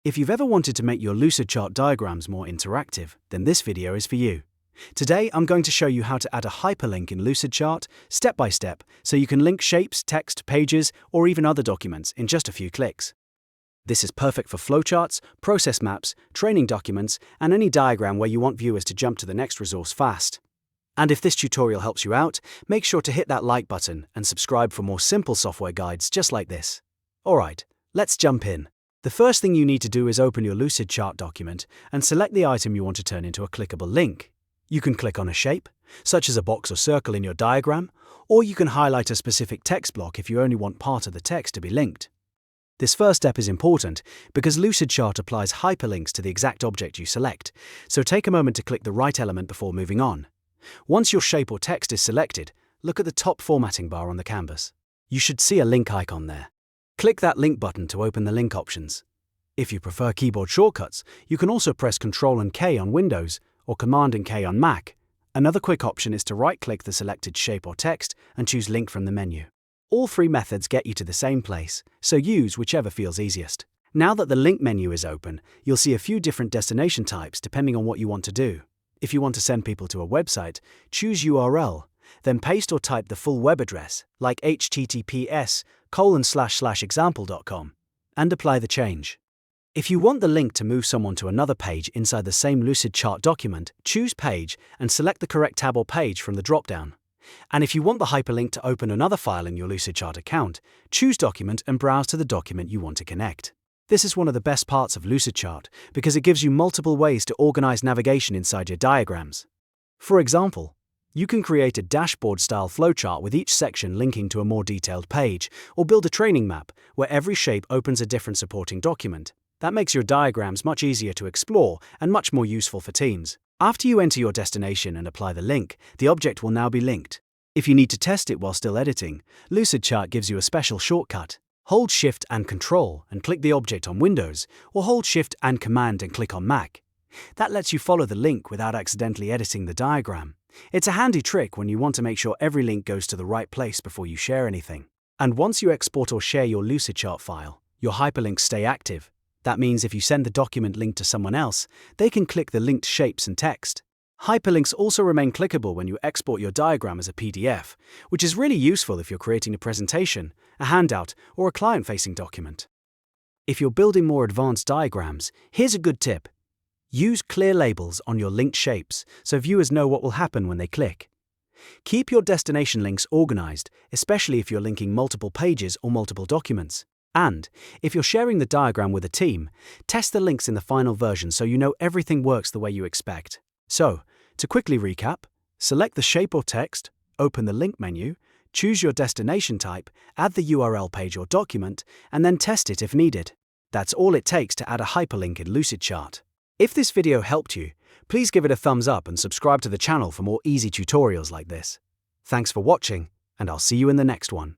If you've ever wanted to make your Lucidchart diagrams more interactive, then this video is for you. Today, I'm going to show you how to add a hyperlink in Lucidchart, step by step, so you can link shapes, text, pages, or even other documents in just a few clicks. This is perfect for flowcharts, process maps, training documents, and any diagram where you want viewers to jump to the next resource fast. And if this tutorial helps you out, make sure to hit that like button and subscribe for more simple software guides just like this. Alright, let's jump in. The first thing you need to do is open your Lucidchart document and select the item you want to turn into a clickable link. You can click on a shape, such as a box or circle in your diagram, or you can highlight a specific text block if you only want part of the text to be linked. This first step is important because Lucidchart applies hyperlinks to the exact object you select, so take a moment to click the right element before moving on. Once your shape or text is selected, look at the top formatting bar on the canvas. You should see a link icon there. Click that link button to open the link options. If you prefer keyboard shortcuts, you can also press Ctrl and K on Windows or Command and K on Mac. Another quick option is to right-click the selected shape or text and choose Link from the menu. All three methods get you to the same place, so use whichever feels easiest. Now that the link menu is open, you'll see a few different destination types depending on what you want to do. If you want to send people to a website, choose URL, then paste or type the full web address, like https://example.com, and apply the change. If you want the link to move someone to another page inside the same Lucidchart document, choose Page and select the correct tab or page from the drop-down. And if you want the hyperlink to open another file in your Lucidchart account, choose Document and browse to the document you want to connect. This is one of the best parts of Lucidchart because it gives you multiple ways to organize navigation inside your diagrams. For example, you can create a dashboard-style flowchart with each section linking to a more detailed page, or build a training map where every shape opens a different supporting document. That makes your diagrams much easier to explore and much more useful for teams. After you enter your destination and apply the link, the object will now be linked. If you need to test it while still editing, Lucidchart gives you a special shortcut. Hold Shift and Ctrl and click the object on Windows, or hold Shift and Command and click on Mac. That lets you follow the link without accidentally editing the diagram. It's a handy trick when you want to make sure every link goes to the right place before you share anything. And once you export or share your Lucidchart file, your hyperlinks stay active. That means if you send the document link to someone else, they can click the linked shapes and text. Hyperlinks also remain clickable when you export your diagram as a PDF, which is really useful if you're creating a presentation, a handout, or a client-facing document. If you're building more advanced diagrams, here's a good tip. Use clear labels on your linked shapes so viewers know what will happen when they click. Keep your destination links organized, especially if you're linking multiple pages or multiple documents. And, if you're sharing the diagram with a team, test the links in the final version so you know everything works the way you expect. So, to quickly recap, select the shape or text, open the link menu, choose your destination type, add the URL page or document, and then test it if needed. That's all it takes to add a hyperlink in Lucidchart. If this video helped you, please give it a thumbs up and subscribe to the channel for more easy tutorials like this. Thanks for watching, and I'll see you in the next one.